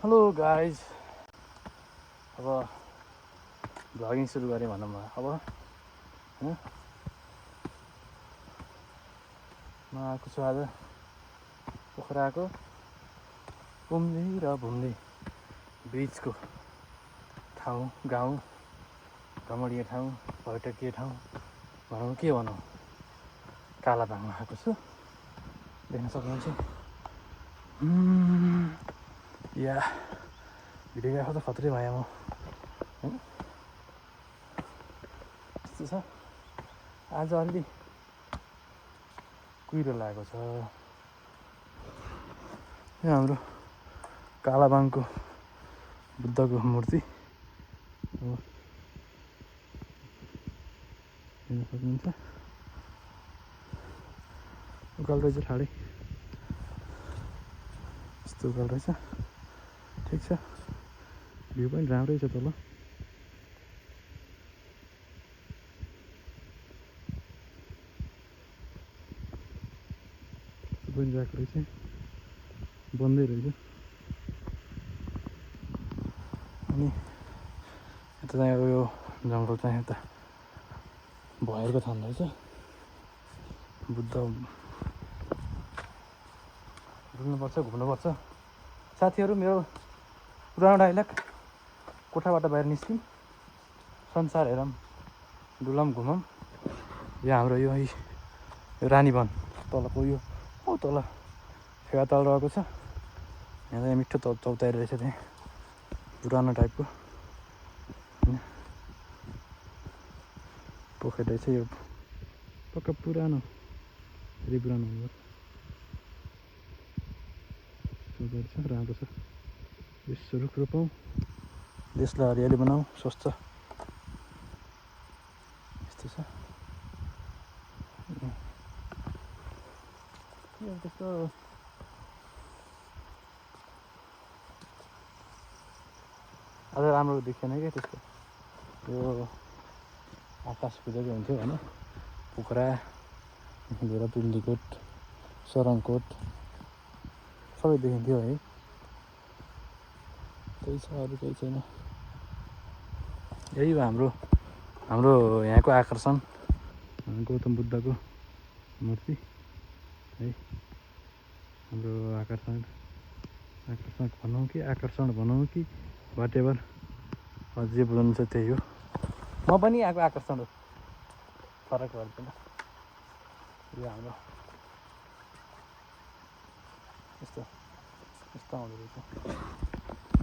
Hello guys, अब vlogging सुरु गरेँ भनौँ न। अब होइन म आएको छु आज पोखराको घुम्दै र घुम्दै बिचको ठाउँ, गाउँ, रमणीय ठाउँ, पर्यटकीय ठाउँ भनौँ के भनौँ, कालापाङमा आएको छु। देख्न सक्नुहुन्छ या भिडियोग्राफर त खत्रै भयो म होइन। यस्तो छ आज अलि कुहिरो लागेको छ। यो हाम्रो कालापाङको बुद्धको मूर्ति हेर्न सक्नुहुन्छ। उकालो रहेछ ठाडै, यस्तो उकालो रहेछ। ठिक छ, भ्यू पनि राम्रै छ तल। पनि गएको रहेछ, बन्दै रहेछ। अनि यता चाहिँ अब यो जङ्गल चाहिँ यता भयरको थान रहेछ। बुद्ध डुल्नुपर्छ, घुम्नुपर्छ। साथीहरू, मेरो पुरानो डाइलग, कोठाबाट बाहिर निस्क्यौँ, संसार हेरौँ, डुलौँ घुमौँ। यो हाम्रो यो रानीवन तलको यो तल फेवा तल रहेको छ। यहाँ चाहिँ मिठो चौतारी रहेछ, त्यहाँ पुरानो टाइपको पोखरी रहेछ। यो पक्का पुरानो, धेरै पुरानो हो। चौतारी छ, राम्रो छ। यसो रुख रोपौँ, देशलाई हरियाली बनाऊ, स्वच्छ यस्तो छ। त्यस्तो आज राम्रो देखिएन क्या त्यस्तो। यो आकाश पुजेको हुन्थ्यो होइन, पोखरा लिएर पिल्लीकोट, सरङकोट सबै देखिन्थ्यो है। त्यही छ, अरू केही छैन। यही हो हाम्रो यहाँको आकर्षण, गौतम बुद्धको मूर्ति है। हाम्रो आकर्षण भनौँ कि आकर्षण भनौँ कि वाटेभर जे बोल्नु छ त्यही हो। म पनि यहाँको आकर्षण हो, फरक पर्दैन। यो हाम्रो यस्तो आउँदो रहेछ।